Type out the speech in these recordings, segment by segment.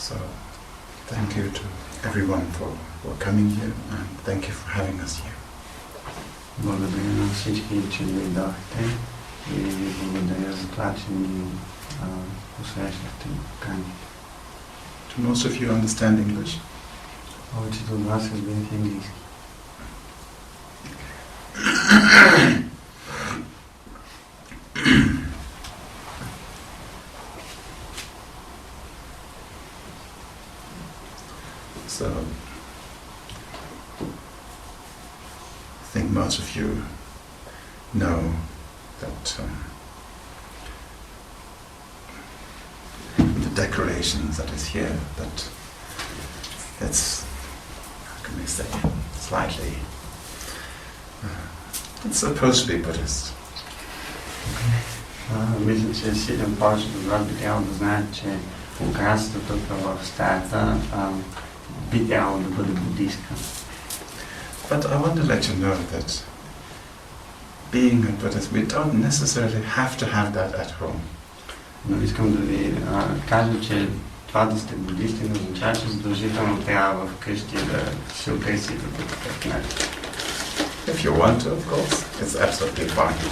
So, thank you to everyone for coming here, and thank you for having us here. Благодаря на всички, че дойдохте и ви благодаря за това, че ни посрещахте покани. Do most of you understand English? Повечето от вас разбират английски. So, I think most of you know that the decorations that is here, that's, how can we say, slightly, it's supposed to be Buddhist. Мисля, че повечето от вас би трябвало да знаят, че украсата тук в стаята би трябвало да бъде буддийска. But I want to let you know that being a Buddhist, we don't necessarily have to have that at home. Но искам да ви кажа, че това да сте буддисти не означава, че задължително трябва вкъщи да се украсите по такъв. If you want to, of course, it's absolutely fine.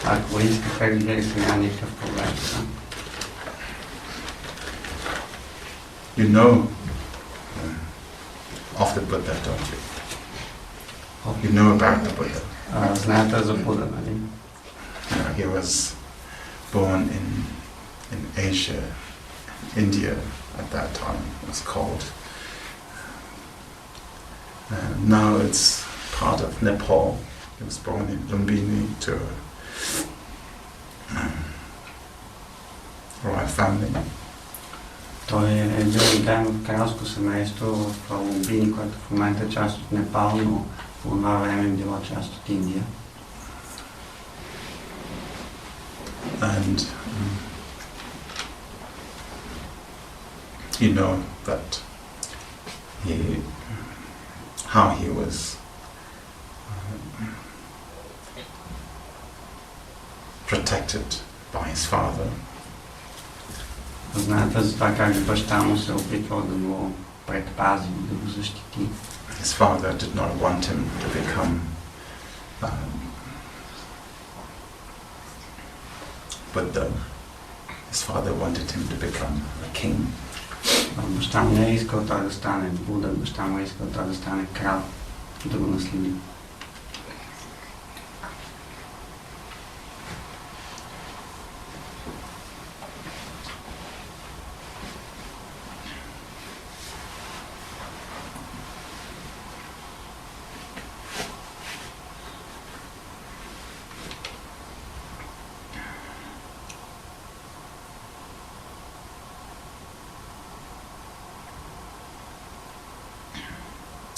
Ако искате, разбира се, няма никакъв проблем. You know of the Buddha, don't you? You know about the Buddha. Знаете за Буда, нали? He was born in Asia, India at that time. It was called. Now it's part of Nepal. He was born in Lumbini to a royal family. Той е бил роден в кралско семейство в Лумбини, което в момента е част от Непал, но по това време е било част от Индия. And you know that how he was protected by his father. Знаете за това как баща му се опитвал да го предпази, да го защити. His father did not want him to become Buddha. His father wanted him to become a king. Баща му не е искал той да стане Буда, баща му е искал той да стане крал, да го наследи.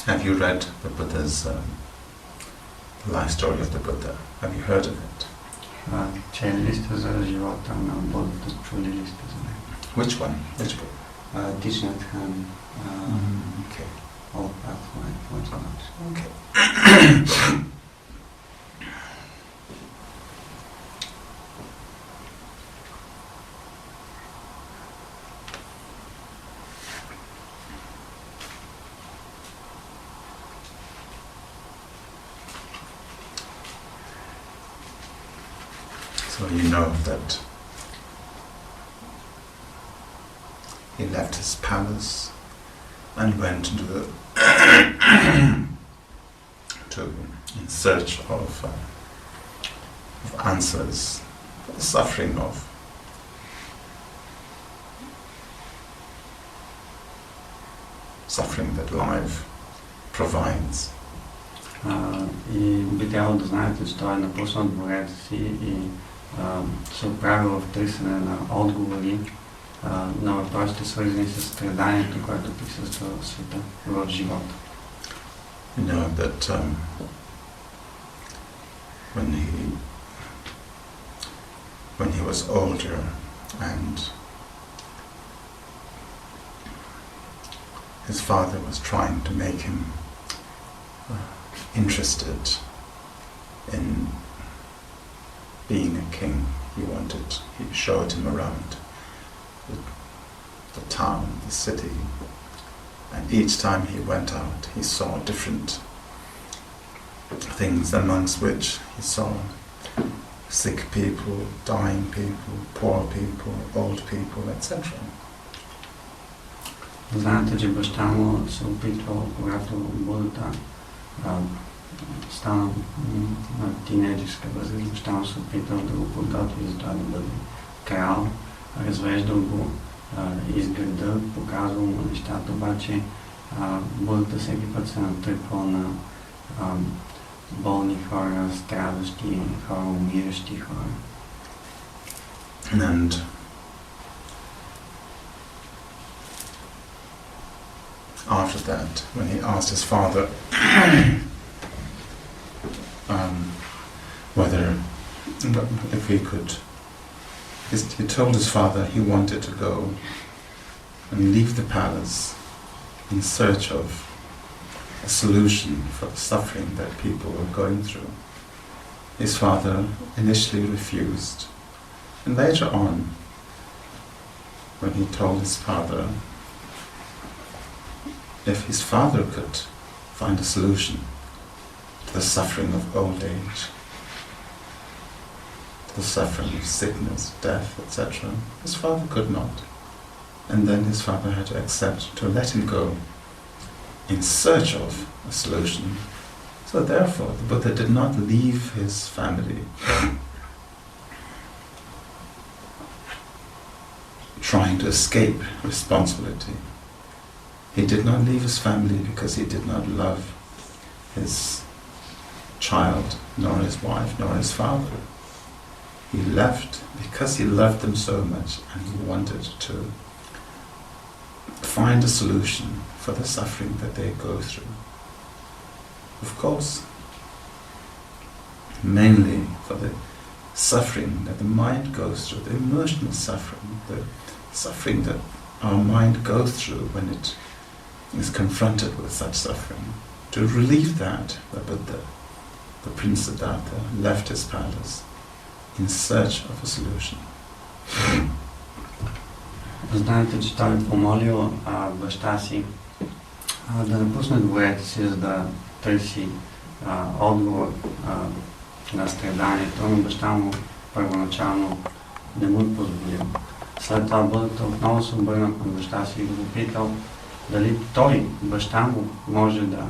Have you read the Buddha's the life story of the Buddha? Have you heard of it? Чели ли сте за живота на Будата? Чули ли сте за него? Which one? Which book? Дишнат Хан. Okay. All Pathway. Okay. So you know that he left his palace and went into the in search of answers for the suffering of that life provides. И би трябвало да знаете, че той е напуснал дворец си и се отправил в търсене на отговори на въпросите, свързани с страданието, което присъства в света, в живота. You know that when he was older and his father was trying to make him interested in being a king, he showed him around the town, the city, and each time he went out, he saw different things, amongst which he saw sick people, dying people, poor people, old people, etc. Знаете, че баща му се опитвал, когато Будата стана на тинейджерска възраст, баща му се опитвал да го подготви за това да бъде крал, развеждал го из града, показвал му нещата, обаче Будата всеки път се натъквал на болни хора, страдащи хора, умиращи хора. And after that, when he asked his father whether, if he could, he told his father he wanted to go and leave the palace in search of a solution for the suffering that people were going through. His father initially refused, and later on, when he told his father if his father could find a solution to the suffering of old age, to the suffering of sickness, death, etc., his father could not. And then his father had to accept to let him go in search of a solution. So therefore, the Buddha did not leave his family trying to escape responsibility. He did not leave his family because he did not love his child, nor his wife, nor his father. He left because he loved them so much and he wanted to find a solution for the suffering that they go through. Of course, mainly for the suffering that the mind goes through, the emotional suffering, the suffering that our mind goes through when it is confronted with such suffering. To relieve that, the Buddha, the Prince Siddhartha, left his palace in search of a solution. Знаете, че той е помолил баща си да напусне дворете си, за да търси отговор на страданието, но баща му първоначално не му е позволил. След това Будата отново се обърна към баща си и го попитал дали той, баща му, може да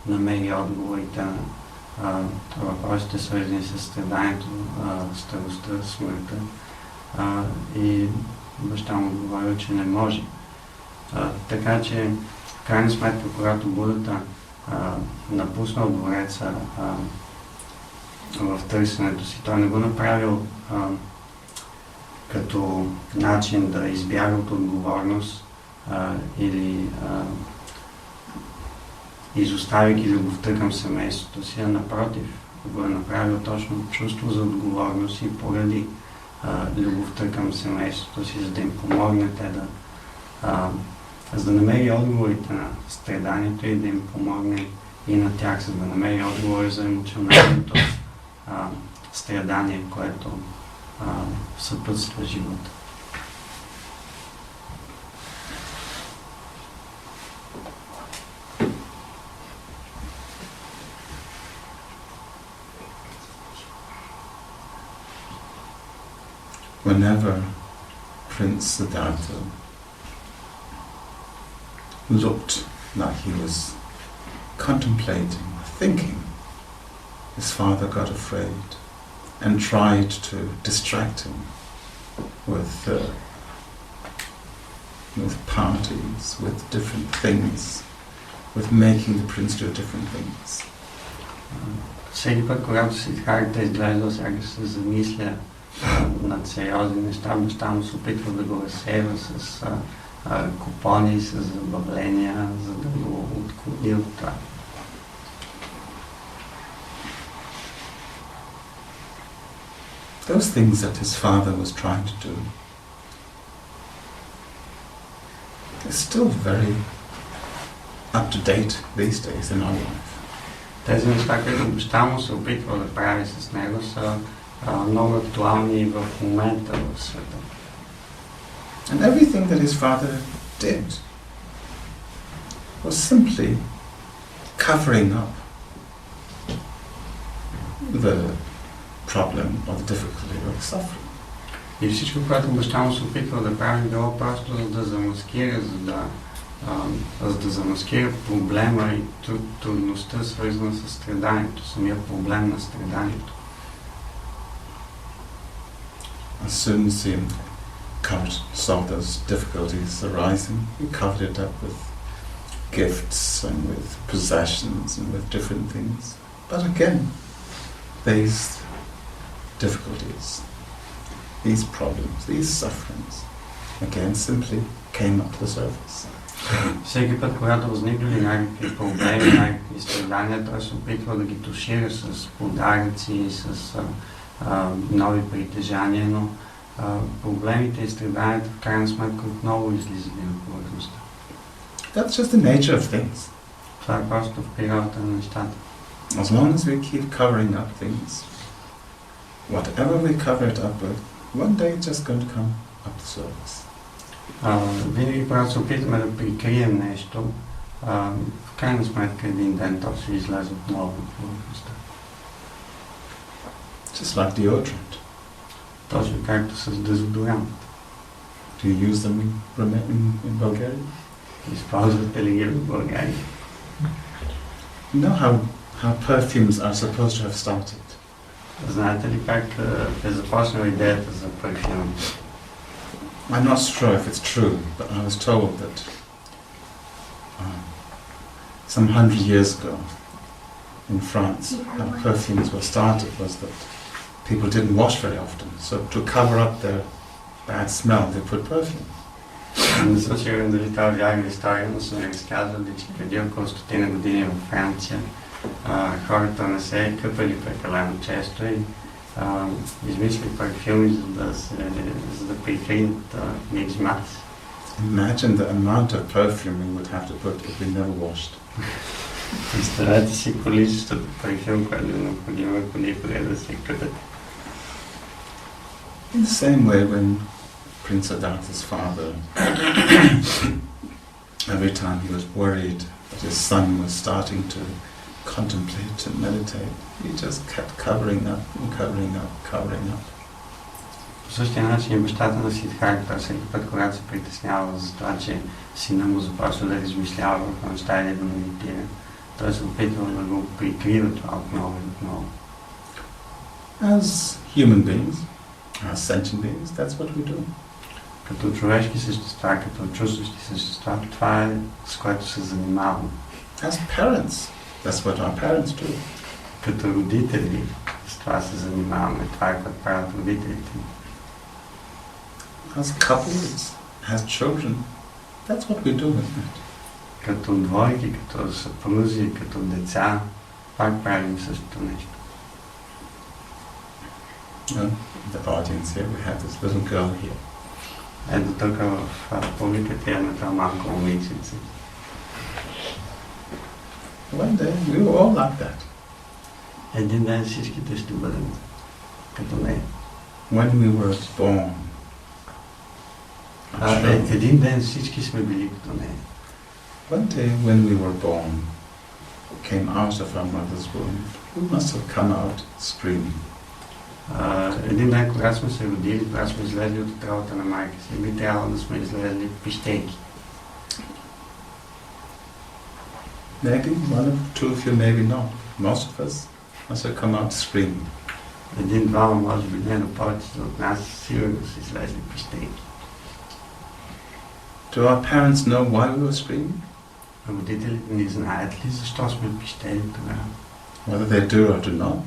намери отговорите на въпросите, свързани с страданието, старостта, смъртта. И баща му отговорил, че не може. Така че, в крайна сметка, когато Будата напуснал двореца в търсенето си, той не го направил като начин да избяга от отговорност или изоставяйки любовта към семейството си, а напротив, го е направил точно чувство за отговорност и поради любовта към семейството си, за да им помогне те за да намери отговорите на страданието и да им помогне и на тях, за да намери отговори за емоционалното страдание, което съпътства живота. Whenever Prince Siddhartha looked like he was contemplating, thinking, his father got afraid and tried to distract him with parties, with different things, with making the prince do different things. Всеки път, когато Сидхарта изглежда, сякаш се замисля над сериозни неща, баща му се опитва да го разсейва с купони, с забавления, за да го отклони от това. Those things that his father was trying to do is still very up to date these days in our life. Тези неща, които баща му се опитва да прави с него, са много актуални в момента в света. And everything that his father did was simply covering up the problem or the difficulty of suffering. И всичко, което баща му се опитва да прави, било просто за да замаскира, за да замаскира проблема и трудността, свързана с страданието, самия проблем на страданието. As soon as he saw those difficulties arising, he covered it up with gifts and with possessions and with different things. But again, these difficulties, these problems, these sufferings, again simply came up to the surface. Всеки път, когато възникнали някакви проблеми, някакви страдания, той се опитва да ги тушира с подаръци, с нови притежания, но проблемите и страданията в крайна сметка отново излизали на повърхността. That's just the nature of things. Това е просто в природата на нещата. As long as we keep covering up things, whatever we cover it up with, one day it's just going to come up the surface. Винаги, когато се опитаме да прикрием нещо, в крайна сметка един ден то ще излезе отново на повърхността. Just like deodorant. Точно както с дезодорант. Do you use them in Bulgaria? Използвате ли ги в България? You know how perfumes are supposed to have started? Знаете ли как е започнала идеята за парфюм? I'm not sure if it's true, but I was told that some 100 years ago in France, how perfumes were started was that people didn't wash very often, so to cover up their bad smell, they put perfume. Не съм сигурен дали това вярна история, но са ми разказвали, че преди около 100 години в Франция хората не се къпали прекалено често и измисли парфюми, за да прикрият миризмата си. Imagine the amount of perfume we would have to put if we never washed. Представете си количеството парфюм, което е необходимо, ако никога да се къпете. In the same way, when Prince Siddhartha's father, every time he was worried that his son was starting to contemplate and meditate, he just kept covering up and covering up, covering up. По същия начин и бащата на Сиддхарта, всеки път, когато се притеснява за това, че сина му започва да размишлява върху неща или да медитира, той се опитва да го прикрива това отново и отново. As human beings, as sentient beings, that's what we do. Като човешки същества, като чувстващи същества, това е с което се занимаваме. As parents, that's what our parents do. Като родители, с това се занимаваме. Това е което правят родителите. As couples, as children, that's what we do, isn't it? Като двойки, като съпрузи, като деца, пак правим същото нещо. In the audience here, we have this little girl here. Ето тук в публиката е на това малко момиченце. One day, we were all like that. Един ден всичките ще бъдем като нея. When we were born. Един ден всички сме били като нея. One day when we were born, came out of our mother's womb, we must have come out screaming. Един ден, когато сме се родили, когато сме излезли от утробата на майка си, би трябвало да сме излезли пищейки. Maybe one or two of you, maybe not. Most of us must have come out screaming. Един-двама, може би не, но повечето от нас сигурно са излезли пищейки. Do our parents know why we were screaming? Родителите ни знаят ли защо сме пищели тогава? Whether they do or do not?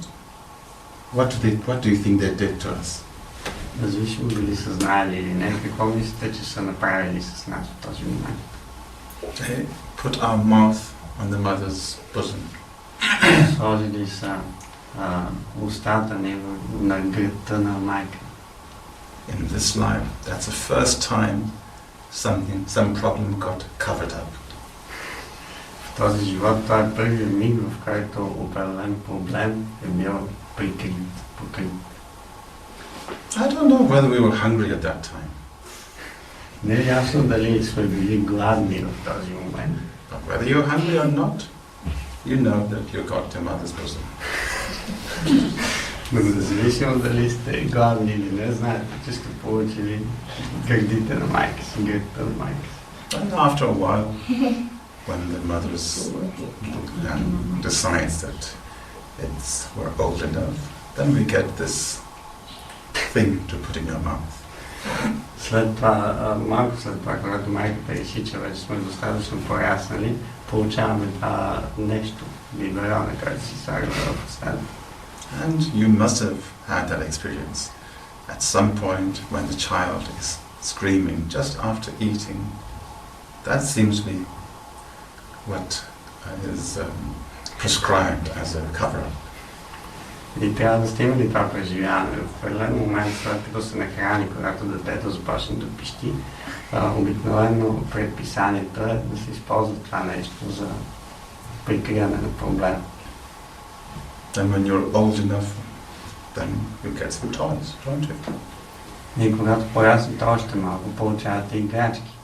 What do you think they did to us? Независимо дали са знаели или не, какво мислите, че са направили с нас в този момент? They put our mouth on the mother's bosom. Сложили са устата ни на гръдта на майка. In this life, that's the first time some problem got covered up. В този живот това е първият миг, в който определен проблем е бил прикрит, покрит. I don't know whether we were hungry at that time. Не е ясно дали сме били гладни в този момент. But whether you're hungry or not, you know that you got your mother's bosom. Но независимо дали сте гладни или не, знаете, че сте получили гърдите на майка си, гърдите на майка си. And after a while, when the mother decides that we're old enough, then we get this thing to put in your mouth. След това, малко след това, когато майката реши, че вече сме достатъчно пораснали, получаваме това нещо, биberone, което си слагаме в устата. And you must have had that experience at some point when the child is screaming just after eating. That seems to be what is prescribed as a cover-up. И трябва да сте имали това преживяване. В определен момент, след като се нахрани, когато детето започне да пищи, обикновено предписанието е да се използва това нещо за прикриване на проблема. Then when you're old enough, then you get some toys, don't you? И когато порасните още малко, получавате играчки.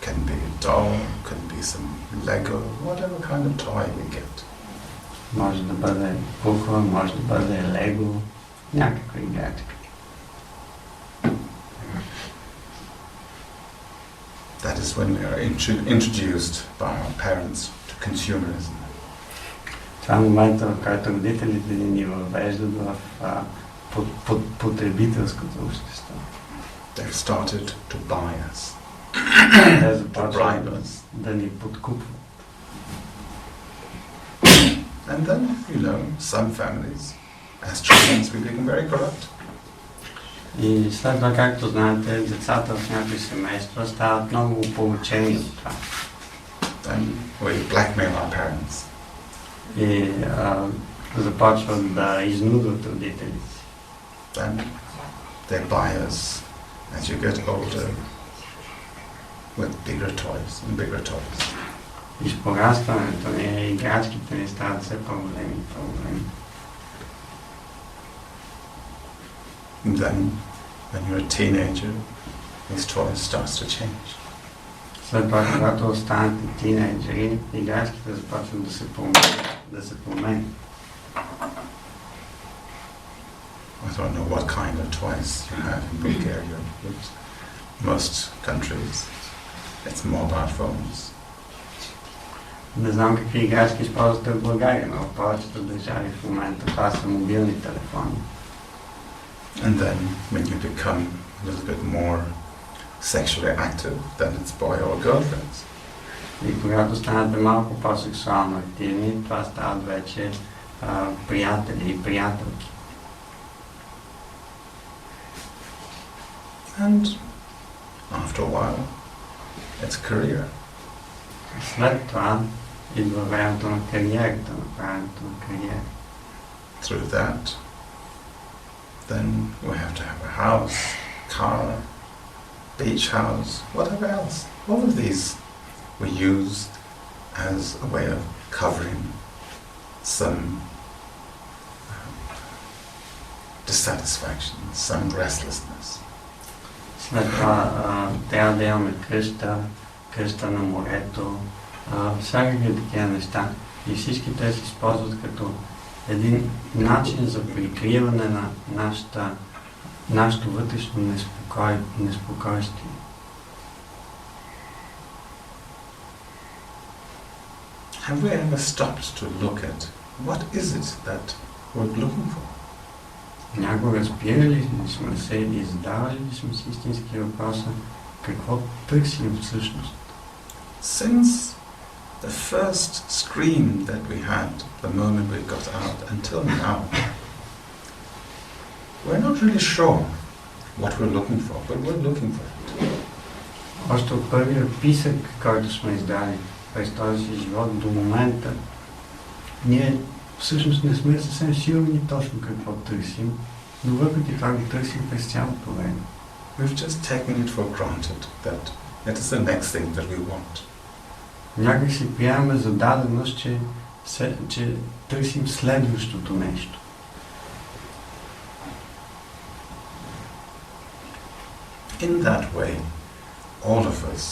Can be a doll, can be some Lego, whatever kind of toy we get. Може да бъде кукла, може да бъде лего, някаква играчка. That is when we are introduced by our parents to consumerism. Това е момента, в който родителите ни въвеждат в потребителското общество. They've started to buy us. Те започват да ни подкупват. And then, you know, some families, as children, we become very corrupt. И след това, както знаете, децата в някои семейства стават много поучени от това. Then we blackmail our parents. И започват да изнудват родителите си. Then they buy us, as you get older, with bigger toys and bigger toys. И с порастването ни, играчките ни стават все по-големи и по-големи. And then, when you're a teenager, these toys starts to change. След това, когато останете тинейджери, играчките започват да се променят. I don't know what kind of toys you have in Bulgaria, but most countries, it's mobile phones. Не знам какви играчки използвате в България, но в повечето държави в момента това са мобилни телефони. And then, when you become a little bit more sexually active, then it's boy or girlfriends. И когато станете малко по-сексуално активни, това стават вече приятели и приятелки. And after a while, it's career. След това идва времето на кариерата, на правенето на кариера. Through that, then we have to have a house, car, beach house, whatever else. All of these we use as a way of covering some dissatisfaction, some restlessness. След това трябва да имаме къща на морето, всякакви такива неща. И всички те се използват като един начин за прикриване на нашето вътрешно неспокойствие. Have we ever stopped to look at what is it that we're looking for? Някога спирали ли сме се и задавали ли сме си истински въпроса какво търсим всъщност? Since the first scream that we had, the moment we got out, until now, we're not really sure what we're looking for, but we're looking for it. Още от първия писък, който сме издали през този си живот до момента, ние всъщност не сме съвсем сигурни точно какво търсим, но въпреки това го търсим през цялото време. We've just taken it for granted that it is the next thing that we want. Някак си приемаме за даденост, че търсим следващото нещо. In that way, all of us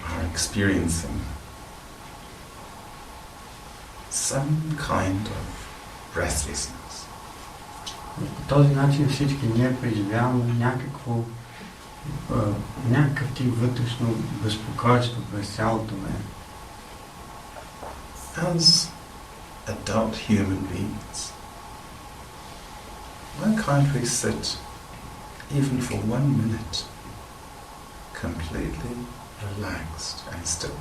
are experiencing some kind of restlessness. По този начин всички ние преживяваме някакъв тип вътрешно безпокойство през цялото време. As adult human beings, why can't we sit even for 1 minute completely relaxed and still,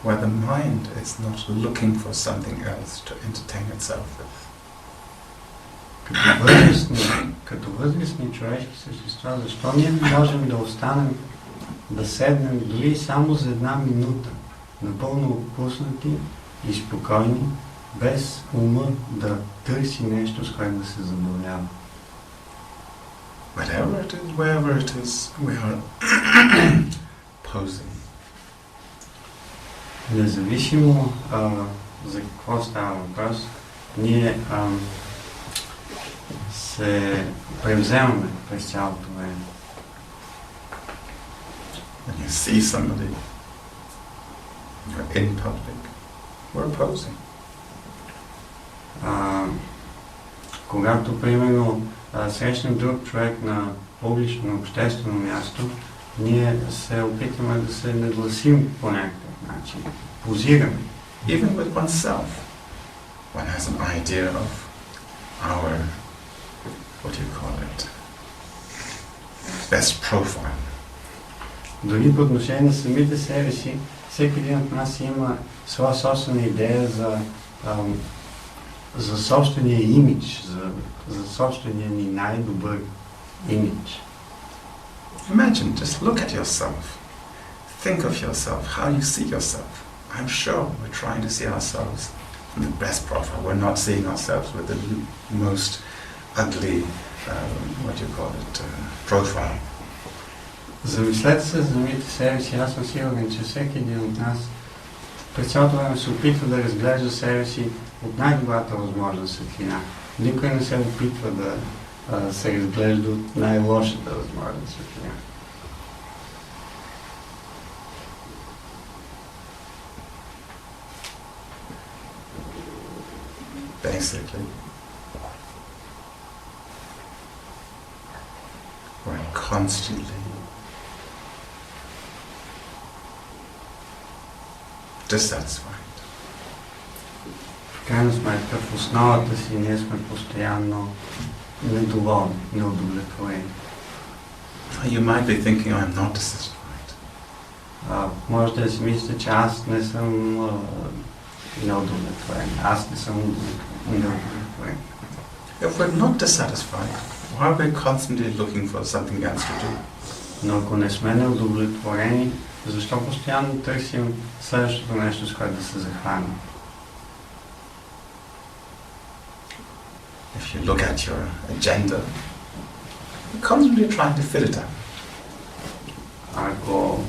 where the mind is not looking for something else to entertain itself with? Като възрастни човешки същества, защо ние не можем да останем, да седнем дори само за 1 минута, напълно отпуснати и спокойни, без ума да търси нещо, с което да се задоволява? Whatever it is, wherever it is, we are posing. Независимо за какво става въпрос, ние се превземаме през цялото време. When you see somebody, you're in public, we're posing. Когато, примерно, срещнем друг човек на публично, обществено място, ние се опитваме да се нагласим по някакъв начин, позираме. Even with oneself, one has an idea of our, what do you call it, best profile. Дори по отношение на самите себе си, всеки един от нас има своя собствена идея за собствения имидж, за собствения ни най-добър имидж. Imagine, just look at yourself. Think of yourself, how you see yourself. I'm sure we're trying to see ourselves in the best profile. We're not seeing ourselves with the most ugly, what do you call it, profile. Замислете се за самите себе си. Аз съм сигурен, че всеки един от нас през цялото време се опитва да разглежда себе си от най-добрата възможна светлина. Никой не се опитва да се разглежда от най-лошата възможна светлина. Basically, we're constantly dissatisfied. В крайна сметка, в основата си ние сме постоянно недоволни, неудовлетворени. You might be thinking, I'm not dissatisfied. Може да си мислите, че аз не съм неудовлетворен. Аз не съм неудовлетворен. If we're not dissatisfied, why are we constantly looking for something else to do? Но ако не сме неудовлетворени, защо постоянно търсим следващото нещо, с което да се захванем? If you look at your agenda, you're constantly trying to fill it up. Ако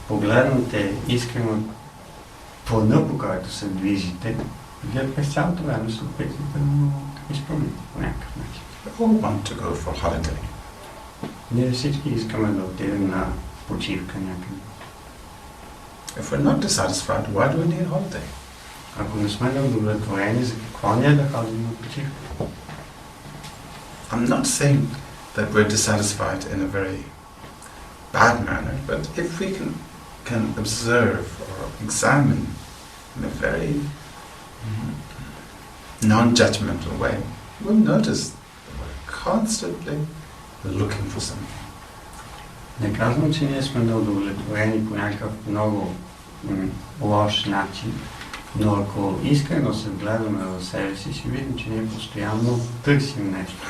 погледнете искрено плана, по който се движите, вие през цялото време се опитвате да го изпълните по някакъв начин. We all want to go for holiday. Ние всички искаме да отидем на почивка някъде. If we're not dissatisfied, why do we need a holiday? Ако не сме неудовлетворени, за какво ние да ходим на почивка? I'm not saying that we're dissatisfied in a very bad manner, but if we can observe or examine in a very non-judgmental way, we'll notice that we're constantly looking for something. Не казвам, че ние сме неудовлетворени по някакъв много лош начин, но ако искрено се гледаме в себе си, ще видим, че ние постоянно търсим нещо.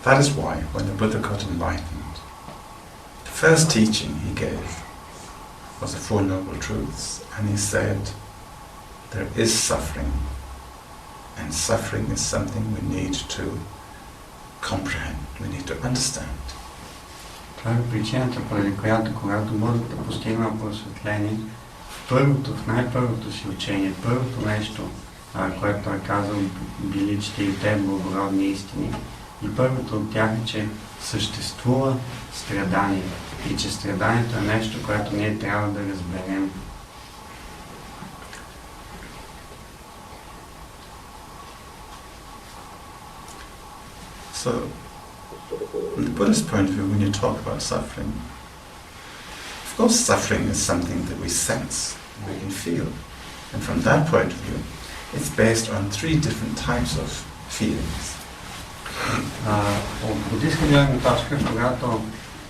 That is why, when the Buddha got enlightened, the first teaching he gave was the Four Noble Truths, and he said, there is suffering, and suffering is something we need to comprehend, we need to understand. Това е причината, поради която, когато Будата постигна просветление, в най-първото си учение, първото нещо, което той е казал, били 4-те благородни истини. И първото от тях е, че съществува страдание и че страданието е нещо, което ние трябва да разберем. So, from the Buddhist point of view, when you talk about suffering, of course suffering is something that we sense, we can feel. And from that point of view, it's based on 3 different types of feelings. От буддистка гледна точка, когато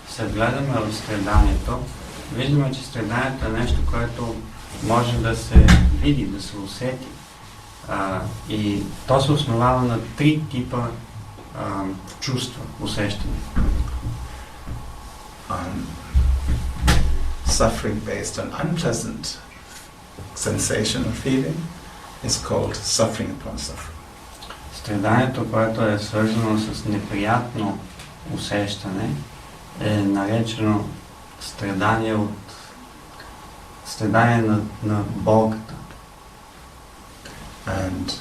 се гледаме в страданието, виждаме, че страданието е нещо, което може да се види, да се усети. И то се основава на 3 типа чувства, усещания. Suffering based on unpleasant sensation or feeling is called suffering upon suffering. Страданието, което е свързано с неприятно усещане, е наречено страдание на болката. And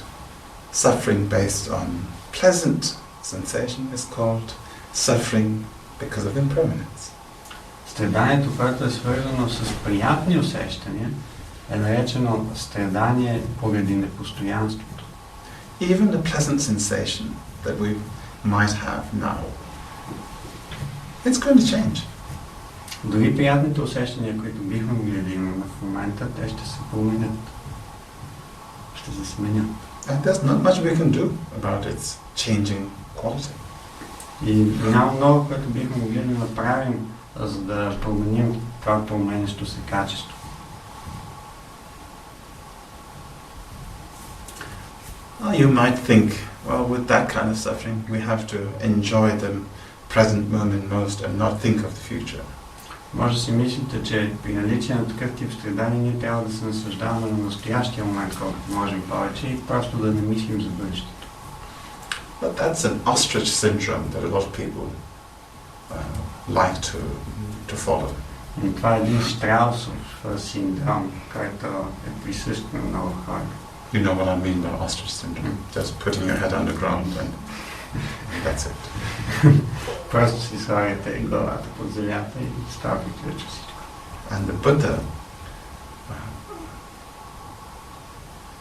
suffering based on pleasant sensation is called suffering because of impermanence. Страданието, което е свързано с приятни усещания, е наречено страдание поради непостоянството. Even the pleasant sensation that we might have now, it's going to change. Дори приятните усещания, които бихме могли да имаме в момента, те ще се променят. Ще се сменят. And there's not much we can do about its changing quality. И няма много, което бихме могли да направим, за да променим това променящо се качество. You might think, well, with that kind of suffering, we have to enjoy the present moment most and not think of the future. Може да си мислите, че при наличие на такъв тип страдания ние трябва да се наслаждаваме на настоящия момент, колкото можем повече и просто да не мислим за бъдещето. But that's an ostrich syndrome that a lot of people like to follow. И това е един щраусов синдром, който е присъщ на много хора. You know what I mean by ostrich syndrome? Just putting your head underground and that's it. Просто си слагате главата под земята и става приключва всичко. And the Buddha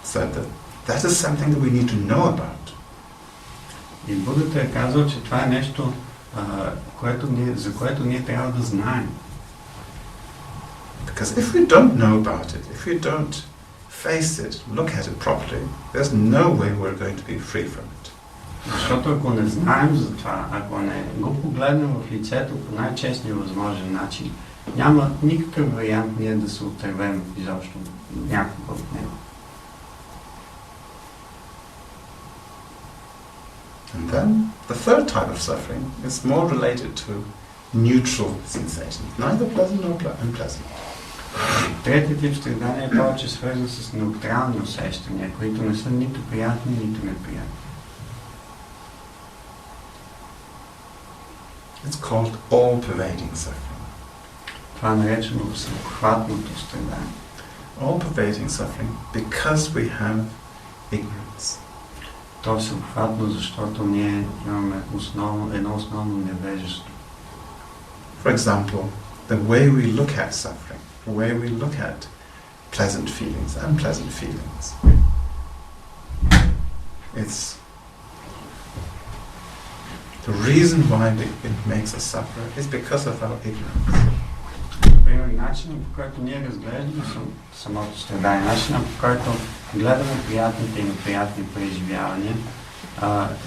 said that is something that we need to know about. И Будата е казал, че това е нещо, за което ние трябва да знаем. Because if we don't know about it, if we don't face it, look at it properly, there's no way we're going to be free from it. Защото ако не знаем за това, ако не го погледнем в лицето по най-честния възможен начин, няма никакъв вариант ние да се отървем изобщо някога от него. And then the third type of suffering is more related to neutral sensations, neither pleasant nor unpleasant. Третият тип страдание е повече свързан с неутрални усещания, които не са нито приятни, нито неприятни. It's called all-pervading suffering. Това е наречено всеобхватното страдание. All-pervading suffering because we have ignorance. То е всеобхватно, защото ние имаме едно основно невежество. For example, the way we look at suffering, the way we look at pleasant feelings, unpleasant feelings. It's the reason why it makes us suffer is because of our ignorance. Например, начинът, по който ние разглеждаме самото страдание, начинът, по който гледаме приятните и неприятни преживявания,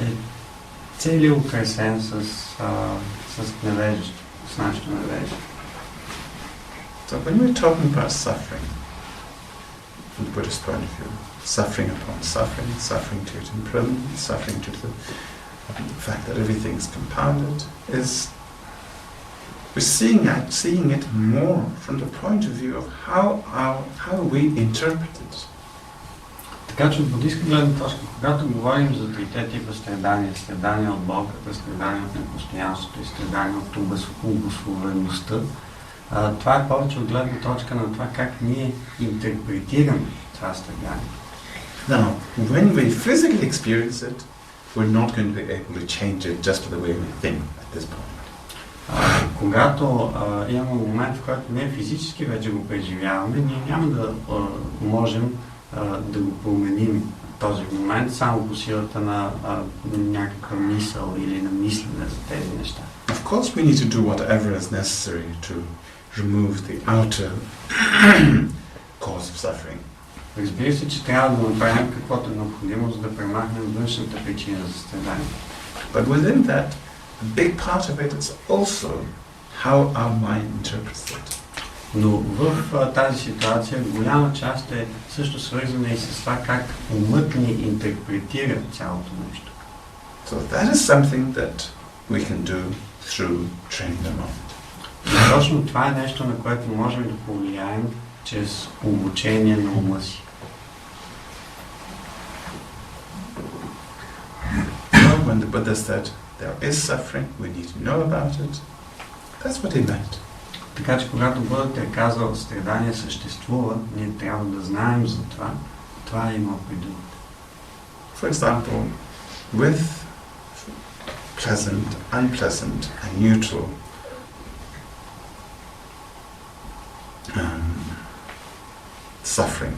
е целият украсен с невежество, с нашето невежество. So when we're talking about suffering, from the Buddhist point of view, suffering upon suffering, suffering due to impermanence, suffering due to the fact that everything is compounded, is we're seeing it more from the point of view of how we interpret it. Така че от буддистка гледна точка, когато говорим за трите типа страдания, страдания от болката, страдания от непостоянството и страдания от обусловеността, Това е повече от гледна точка на това как ние интерпретираме това страдание. Now, when we physically experience it, we're not going to be able to change it just by the way we think at this point. Когато имаме момент, в който ние физически вече го преживяваме, ние няма да можем да го променим този момент само по силата на някаква мисъл или на мислене за тези неща. Of course, we need to do whatever is necessary to remove the outer cause of suffering. Разбира се, че трябва да направим каквото е необходимо, за да премахнем външната причина за страдание. But within that, a big part of it is also how our mind interprets it. Но в тази ситуация голяма част е също свързана и с това как умът ни интерпретира цялото нещо. So that is something that we can do through training the mind. И точно това е нещо, на което можем да повлияем чрез обучение на ума си. So when the Buddha said there is suffering, we need to know about it, that's what he meant. Така че когато Будата е казал страдание съществува, ние трябва да знаем за това. Това е имал предвид. For example, with pleasant, unpleasant and neutral suffering,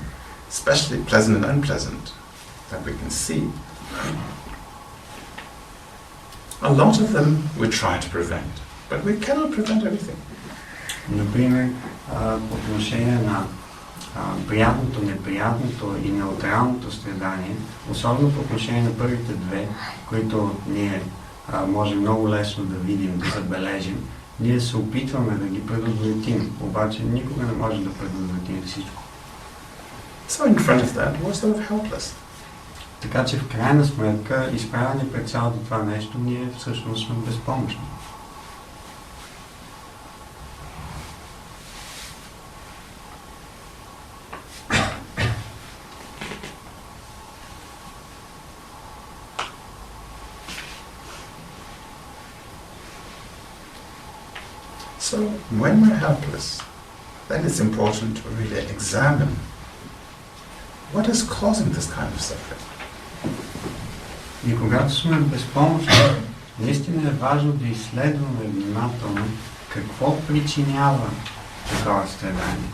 especially pleasant and unpleasant, that we can see, a lot of them we try to prevent, but we cannot prevent everything. Например, по отношение на приятното, неприятното и неутралното страдание, особено по отношение на първите две, които ние може много лесно да видим, да забележим, ние се опитваме да ги предотвратим, обаче никога не може да предотвратим всичко. So in front of that, we're sort of helpless. Така че в крайна сметка, изправени пред цялото това нещо, ние всъщност сме безпомощни. So when we're helpless, then it's important to really examine what is causing this kind of suffering. И когато сме безпомощни, наистина е важно да изследваме внимателно какво причинява такова страдание.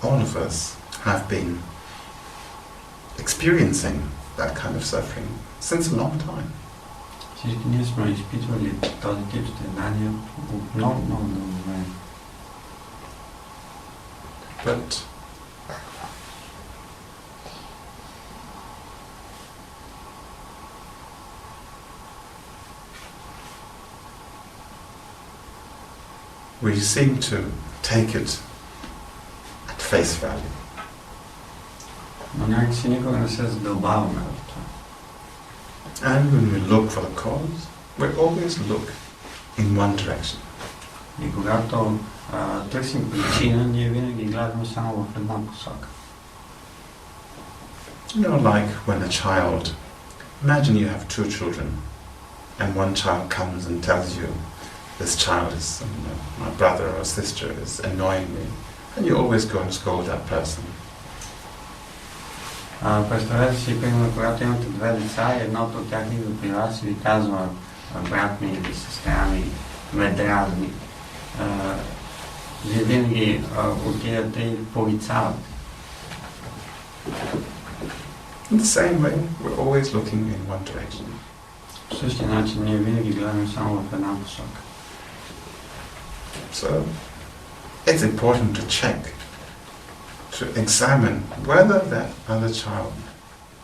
All of us have been experiencing that kind of suffering since a long time. Всички ние сме изпитвали този тип страдания от много време. But we seem to take it at face value. Но някакси никога не се задълбаваме в това. And when we look for the cause, we always look in one direction. И когато търсим причина, ние винаги гледаме само в една посока. You know, like when a child, imagine you have two children, and one child comes and tells you, this child is, you know, my brother or sister is annoying me, and you always go and scold that person. Представете си, примерно, когато имате две деца и едното от тях идва при вас и ви казва, брат ми или сестра ми ме дразни. Вие винаги отидате и порицавате. In the same way, we're always looking in one direction. В същия начин ние винаги гледаме само в една посока. So, it's important to check, to examine whether that other child,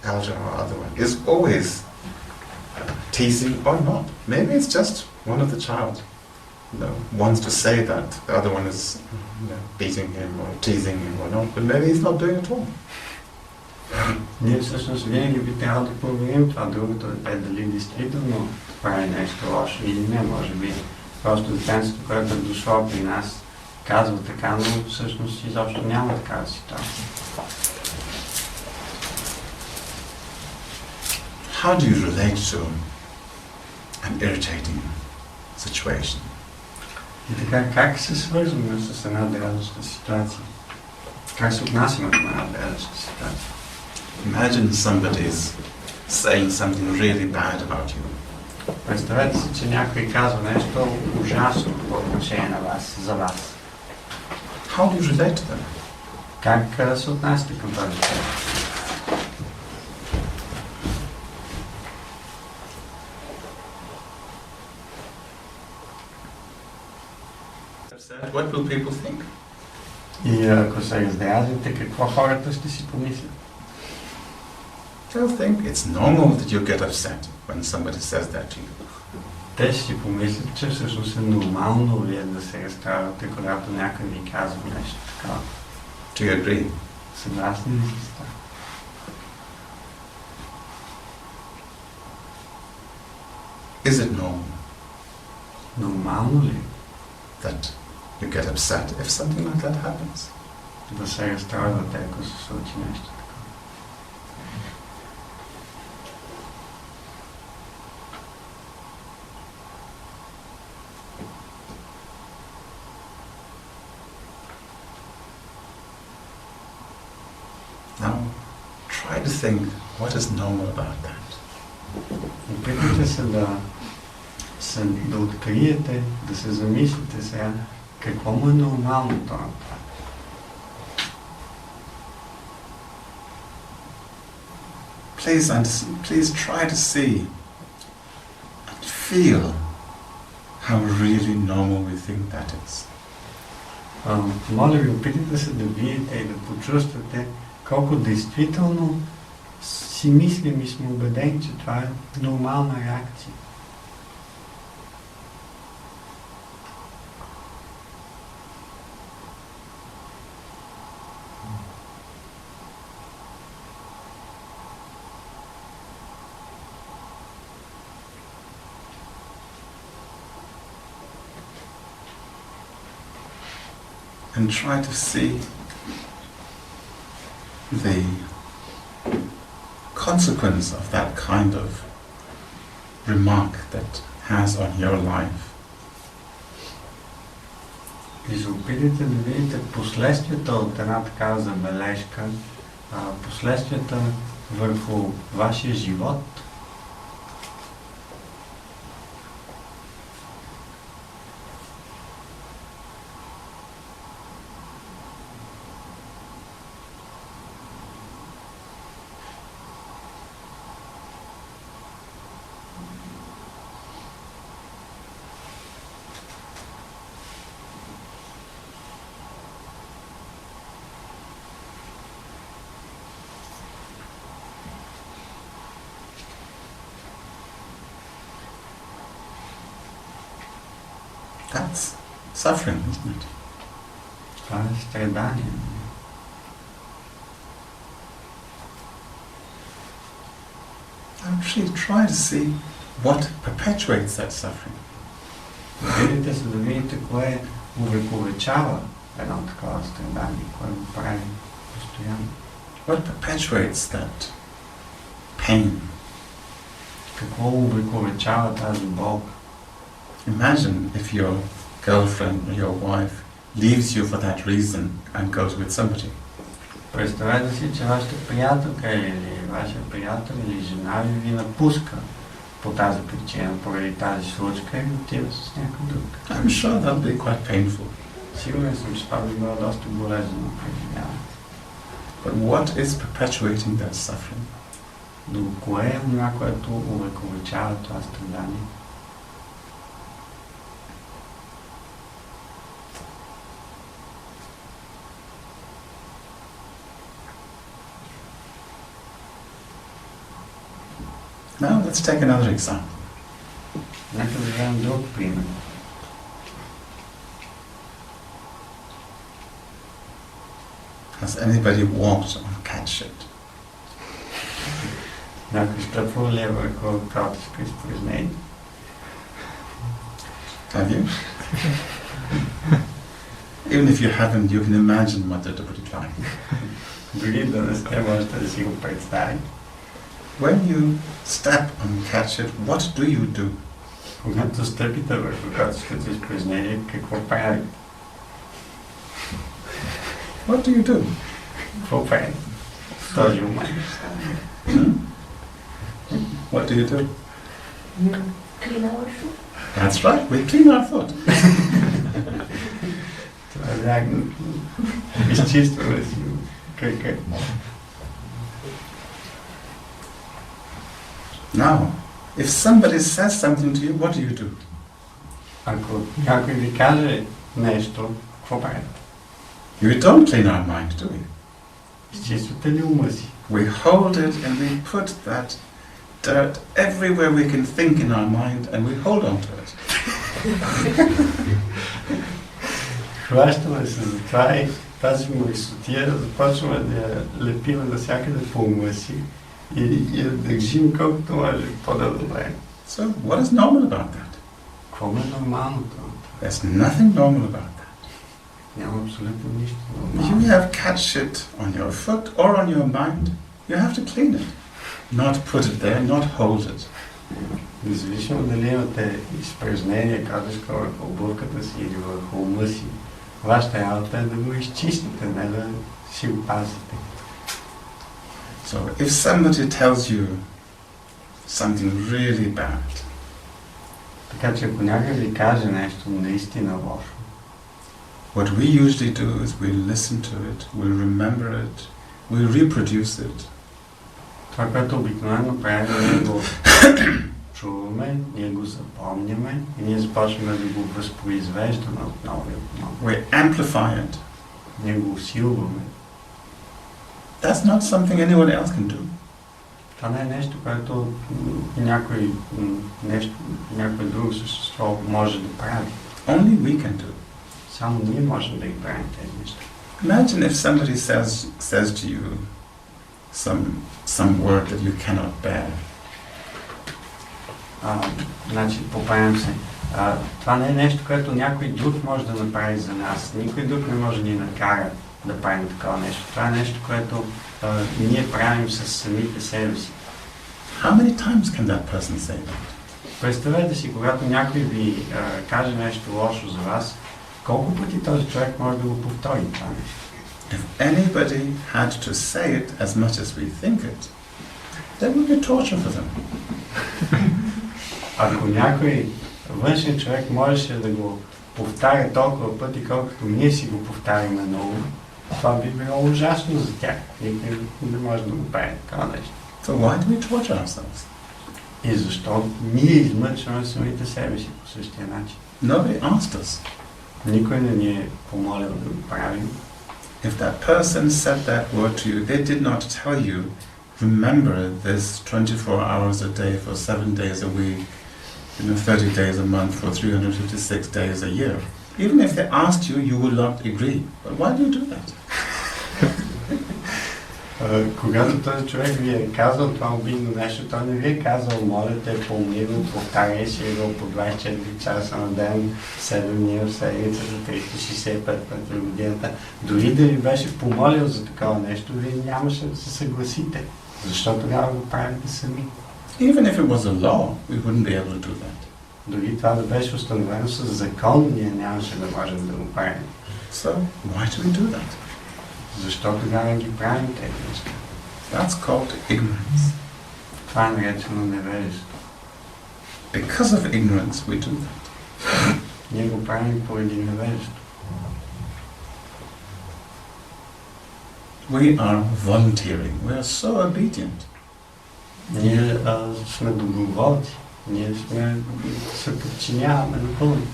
elder or other one, is always teasing or not. Maybe it's just one of the child, you know, wants to say that the other one is, you know, beating him or teasing him or not, but maybe he's not doing it at all. Ние всъщност винаги би трябвало да проверим това другото дете, дали действително прави нещо лошо или не, може би. Просто детенството, което е дошло при нас, казва така, но всъщност изобщо няма такава ситуация. How do you relate to an irritating situation? И така, как се свързваме с една дразнеща ситуация? Как се отнасяме към една дразнеща ситуация? Imagine somebody's saying something really bad about you. Представете си, че някой казва нещо ужасно по отношение на вас, за вас. How do you relate to them? Как се отнасяте към това човек? What will people think? И ако се раздразните, какво хората ще си помислят? They'll think it's normal that you get upset when somebody says that to you. Те ще си помислят, че всъщност е нормално вие да се разстравате, когато някой ви казва нещо такова. Do you agree? Съгласни ли сте с това? Is it normal Нормално ли that you get upset if something like that happens? да се разстравате, ако се случи нещо такова? Now, try to think what is normal about that. Опитайте се да откриете, да се замислите сега какво му е нормално това. Please try to see and feel how really normal we think that is. Моля ви, опитайте се да видите и да почувствате колко действително си мислим и сме убедени, че това е нормална реакция. And try to see the consequence of that kind of remark that has on your life. И се опитайте да видите последствията от една такава забележка, последствията върху вашия живот. That's suffering, isn't it? Това е страдание. Actually, try to see what perpetuates that suffering. Опитайте се да видите кое увековечава едно такова страдание, кое го прави постоянно. What perpetuates that pain? Какво увековечава тази болка? Imagine if your girlfriend or your wife leaves you for that reason and goes with somebody. Представете си, че вашата приятелка или вашия приятел или жена ви напуска по тази причина, поради тази случка и отива с някой друг. I'm sure that'll be quite painful. Сигурен съм, че това би било доста болезнено преживяване. But what is perpetuating that suffering? Но кое е това, което увековечава това страдание? Now let's take another example. Нека да вземем друг пример. Has anybody walked on cat shit? Някой стъпва ли е върху котешко изпражнение? Have you? Even if you haven't, you can imagine what that would be like. Дори да не сте, можете да си го представите. When you step on cat shit, what do you do? Когато стъпите върху котешкото изпражнение, какво правите? What do you do? Какво правите? В този момент. What do you do? Clean our food. That's right, we clean our foot. Това е вярно. Изчистваме си крака. Now, if somebody says something to you, what do you do? Ако някой ви каже нещо, какво правите? You don't clean our mind, do we? Изчиствате ли ума си? We hold it and we put that dirt everywhere we can think in our mind and we hold on to it. Хващаме се за това и тази мърсотия започваме да я лепиме навсякъде по ума си и я държим колкото може по-дълго време. So, what is normal about that? Какво е нормалното? There's nothing normal about that. Няма абсолютно нищо If нормално. you have cat shit on your foot or on your mind, you have to clean it. Not put it there, not hold it. Независимо дали имате изпражнение, кадешко върху обувката си или върху ума си, вашата работа е да го изчистите, не да си го пазите. So, if somebody tells you something really bad, Така че ако някой ви каже нещо наистина лошо, what we usually do is we listen to it, we remember it, we reproduce it. това, което обикновено правим, ние го чуваме, ние го запомняме и ние започваме да го възпроизвеждаме отново и отново. We amplify it. Ние го усилваме. That's not something anyone else can do. Това не е нещо, което някой друго същество може да прави. Only we can do. Само ние можем да ги правим тези неща. Imagine if somebody says to you some word that you cannot bear. Значи, поправям се. Това не е нещо, което някой друг може да направи за нас. Никой друг не може да ни накара да правим такова нещо. Това е нещо, което ние правим с самите себе си. How many times can that person say that? Представете си, когато някой ви каже нещо лошо за вас, колко пъти този човек може да го повтори това нещо? If anybody had to say it as much as we think it, that would be torture for them. Ако някой външен човек можеше да го повтаря толкова пъти, колкото ние си го повтаряме много, това би било ужасно за тях. Никой не може да го прави такова нещо. So why do we torture ourselves? И защо ние измъчваме самите себе си по същия начин? Nobody asked us. Никой не ни е помолил да го правим. If that person said that word to you, they did not tell you, remember this 24 hours a day for 7 days a week, 30 days a month for 356 days a year. Even if they asked you, you will not agree. But why do you do that? Когато този човек ви е казал това обидно нещо, той не ви е казал, моля те, помни го, повтаряй си го по 24 часа на ден, 7 дни в седмицата, 365 пъти в годината. Дори да ви беше помолил за такова нещо, вие нямаше да се съгласите. Защо тогава го правите сами? Even if it was a law, we wouldn't be able to do that. Дори това да беше установено с закон, ние нямаше да можем да го правим. So, why do we do that? Защо тогава ги правим тези неща? That's called ignorance. Това е наречено невежество. Because of ignorance, we do that. Ние го правим поради невежество. We are volunteering. We are so obedient. Ние сме доброволци. Ние се подчиняваме напълно.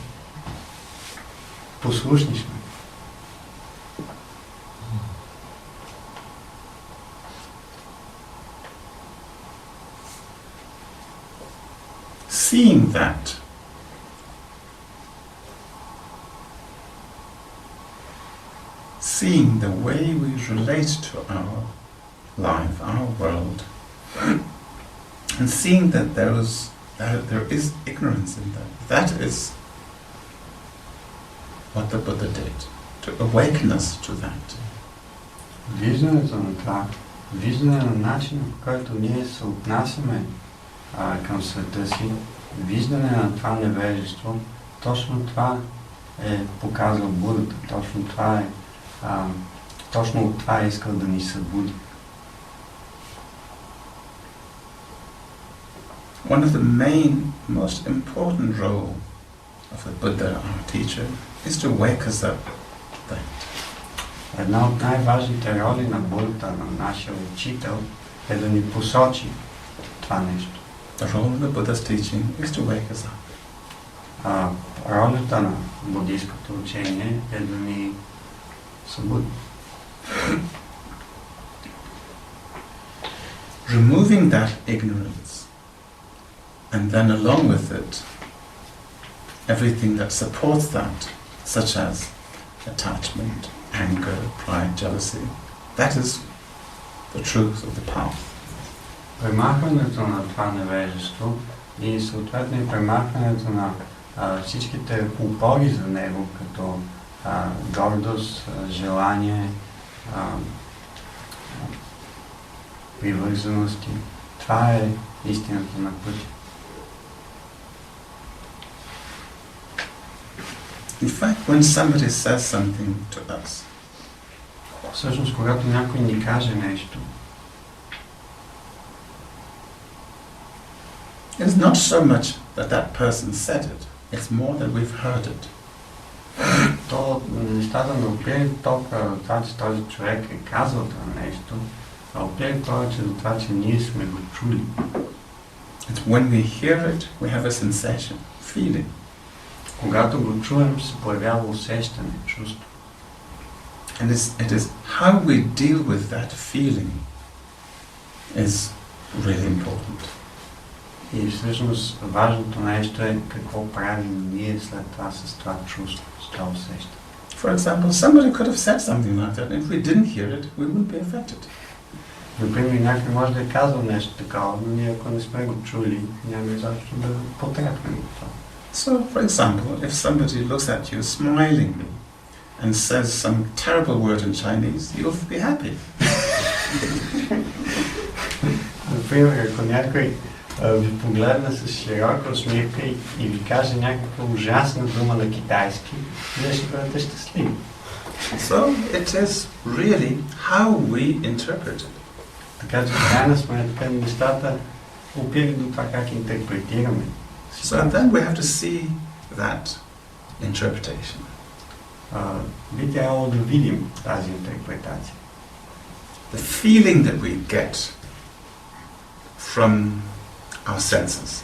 Послушни сме. Seeing that, seeing the way we relate to our life, our world, and seeing that there is ignorance in that. That is what the Buddha did, to awaken us to that. Виждането на това, виждане на начина, по който ние се отнасяме към света си, виждане на това невежество, точно това е показал Будата, точно това е, точно от това е искал да ни събуди. One of the main, most important role of the Buddha, our teacher, is to wake us up to that. Една от най-важните роли на Будата, на нашия учител, е да ни посочи това нещо. The role of the Buddha's teaching is to wake us up. Ролята на буддийското учение е да ни събуди. Removing that ignorance, and then along with it, everything that supports that, such as attachment, anger, pride, jealousy, that is the truth of the path. Премахването на това невежество и съответно и премахването на всичките опори за него, като гордост, желание, привързаности. Това е истината на пътя. In fact, when somebody says something to us, всъщност, когато някой ни каже нещо, it's not so much that that person said it, it's more that we've heard it. то нещата не опират толкова до това, че този човек е казал това нещо, а опират повече до това, че ние сме го чули. It's when we hear it, we have a sensation, feeling. Когато го чуем, се появява усещане, чувство. And it is how we deal with that feeling is really important. И всъщност важното нещо е какво правим ние след това с това чувство, с това усещане. For example, somebody could have said something like that, and if we didn't hear it, we wouldn't be affected. Например, някой може да е казал нещо такова, но ние ако не сме го чули, няма изобщо да потрепнем това. So, for example, if somebody looks at you smilingly and says some terrible word in Chinese, you'll be happy. Например, ако някой ви погледне с широка усмивка и ви каже някаква ужасна дума на китайски, вие ще бъдете щастливи. So, it is really how we interpret it. Така че, в крайна сметка, нещата опират до това как интерпретираме. So, and then we have to see that interpretation. Би трябвало да видим тази интерпретация. The feeling that we get from our senses.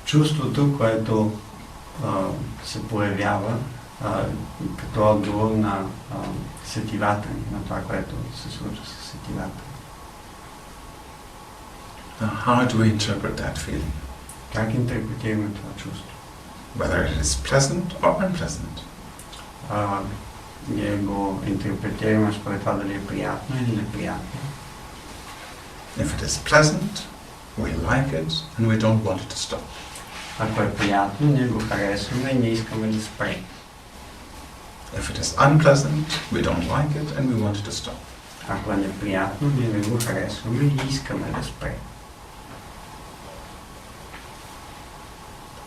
Чувството, което се появява като отговор на сетивата ни, на това, което се случва с сетивата. Now, how do we interpret that feeling? Как интерпретираме това чувство? Whether it is pleasant or unpleasant. Ние го интерпретираме според това дали е приятно или неприятно. If it is pleasant, we like it and we don't want it to stop. Ако е приятно, ние го харесваме и не искаме да спре. If it is unpleasant, we don't like it and we want it to stop. Ако е неприятно, ние не го харесваме и искаме да спре.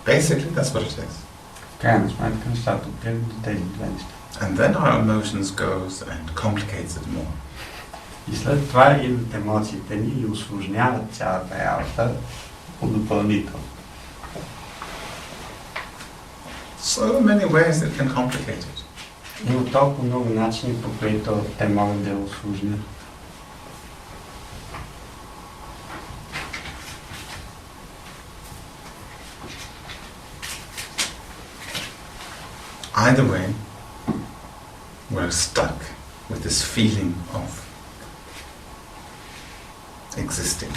Basically, that's what it is. В крайна сметка нещата опират до тези две неща. And then our emotions goes and complicates it more. И след това идват емоциите ни и усложняват цялата работа допълнително. So many ways it can complicate it. Има толкова много начини, по които те могат да я усложнят. Either way, we're stuck with this feeling of existing.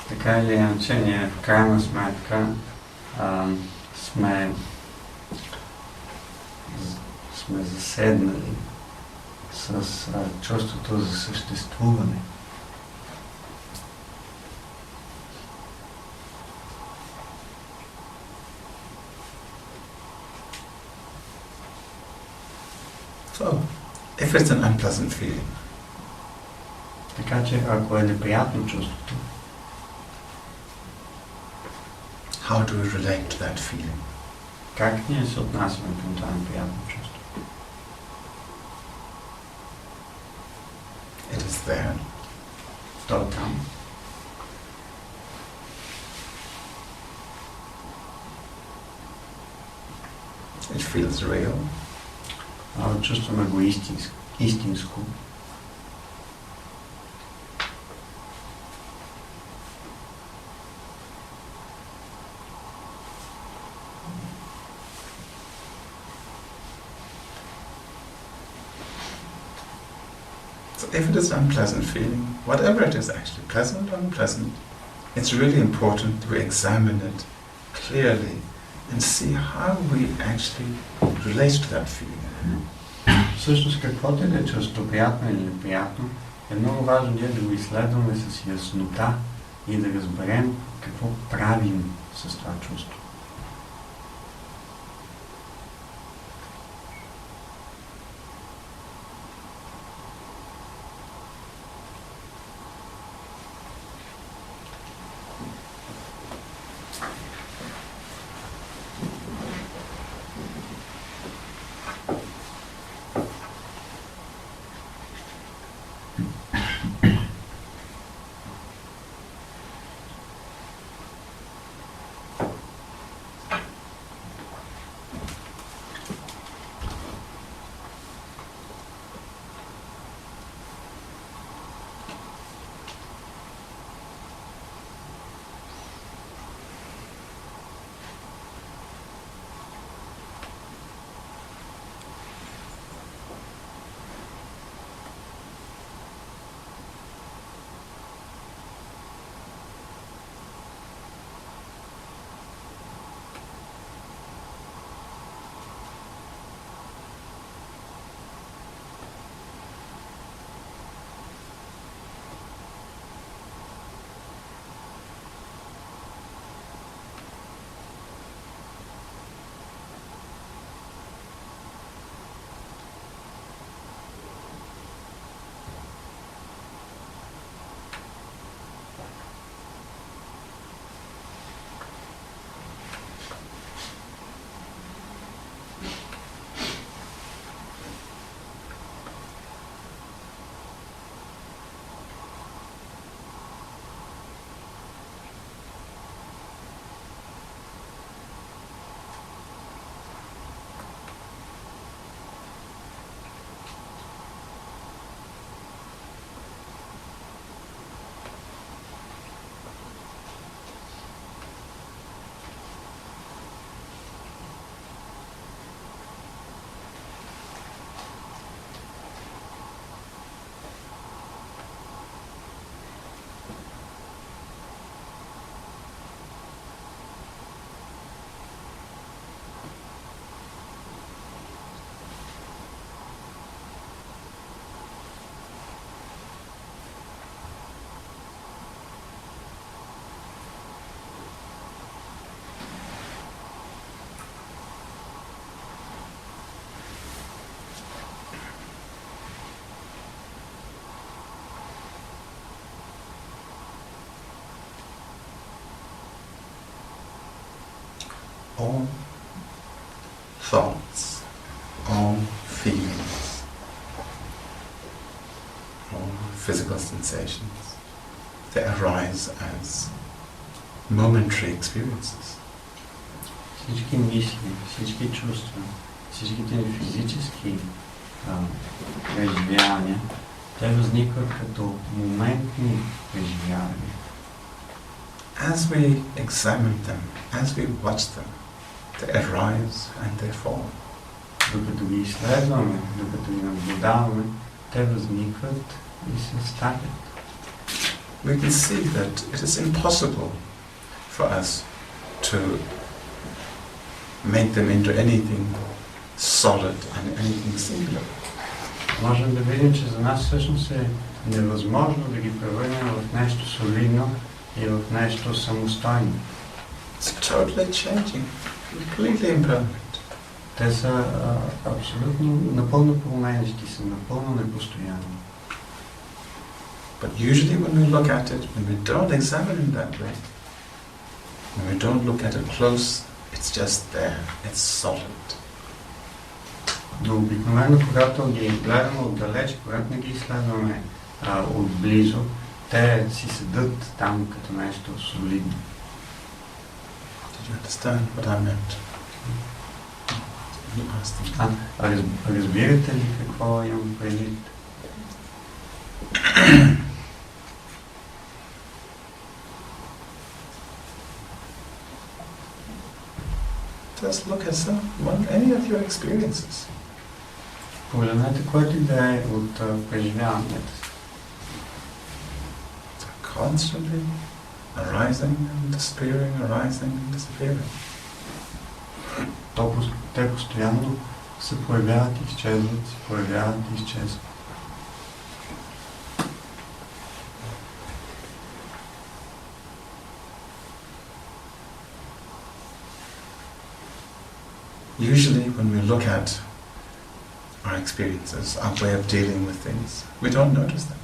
Така или иначе, ние в крайна сметка сме заседнали с чувството за съществуване. So, if it's an unpleasant feeling, Така че, ако е неприятно чувството, how do we relate to that feeling? как ние се отнасяме към това неприятно чувство? It is there. То е там. It feels real. Чувстваме го истинско. So if it is an unpleasant feeling, whatever it is actually, pleasant or unpleasant, it's really important to examine it clearly and see how we actually relate to that feeling. Всъщност, каквото и да е чувство, приятно или неприятно, е много важно ние да го изследваме с яснота и да разберем какво правим с това чувство. all thoughts, all feelings, all physical sensations, they arise as momentary experiences. Всички мисли, всички чувства, всичките ни физически преживявания, те възникват като моментни преживявания. As we examine them, as we watch them, they arise and they fall. Докато ги изследваме, докато ги наблюдаваме, те възникват и се ставят. We can see that it is impossible for us to make them into anything solid and anything singular. Можем да видим, че за нас всъщност е невъзможно да ги превърнем в нещо солидно и в нещо самостойно. It's totally changing, completely impermanent. Те са абсолютно напълно променящи се, напълно непостоянни. But usually when we look at it, when we don't examine it that way, when we don't look at it close, it's just there, it's solid. Но обикновено, когато ги гледаме отдалеч, когато не ги изследваме отблизо, те си седат там като нещо солидно. Did you understand what I meant? You asked them. Разбирате ли какво имам предвид? Just look at any of your experiences. Погледнете което и да е от преживяванията си. Constantly arising and disappearing, arising and disappearing. Те постоянно се появяват и изчезват, се появяват и изчезват. Usually when we look at our experiences, our way of dealing with things, we don't notice them.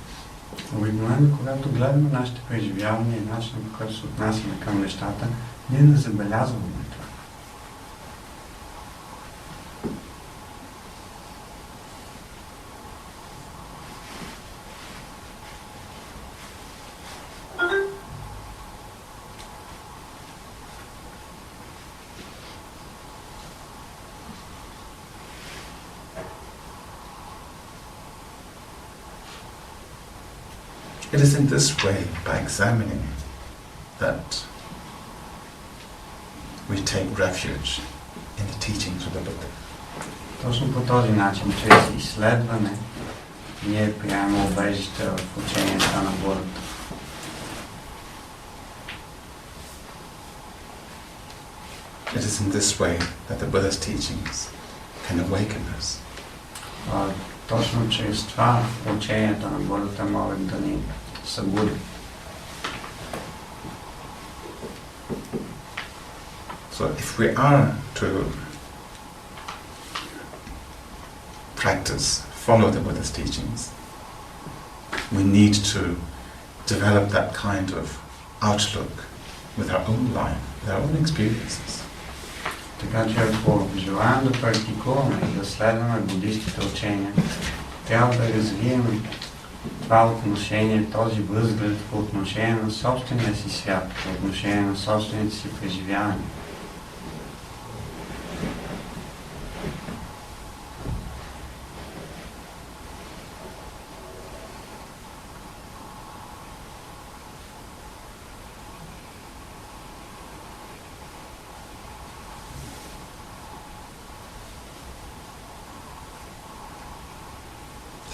Обикновено, когато гледаме нашите преживявания и начинът, по който се отнасяме към нещата, ние не забелязваме това. It is in this way, by examining, that we take refuge in the teachings of the Buddha. Точно по този начин, чрез изследване, ние приемаме убежище в ученията на Буддата. It is in this way that the Buddha's teachings can awaken us. Точно чрез това ученията на Буддата могат да ни събудят. So if we are to practice, follow the Buddha's teachings, we need to develop that kind of outlook with our own life, with our own experiences. Така че ако желаем да практикуваме и да следваме буддийските учения, трябва да развием това отношение, този възглед по отношение на собствения си свят, по отношение на собствените си преживявания.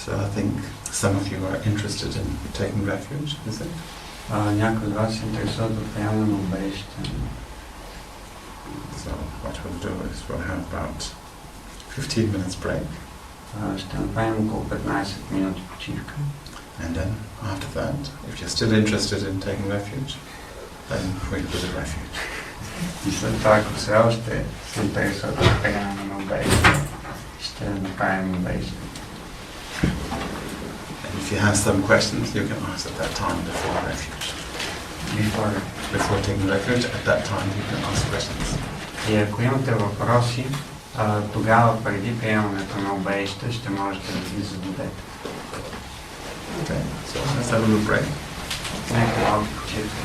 So I think some of you are interested in taking refuge, is it? Някои от вас се интересуват от приемане на убежище. So what we'll do is we'll have about 15 minutes break. Ще направим около 15 минути почивка. And then after that, if you're still interested in taking refuge, then we'll do the refuge. И след това, ако все още се интересуват от приемане на убежище, ще направим убежище. And if you have some questions, you can ask at that time before refuge. Before Before taking refuge, at that time you can ask questions. И ако имате въпроси, тогава преди приемането на обеище ще можете да ги зададете. Okay, so let's have a little break. Нека малко почивка.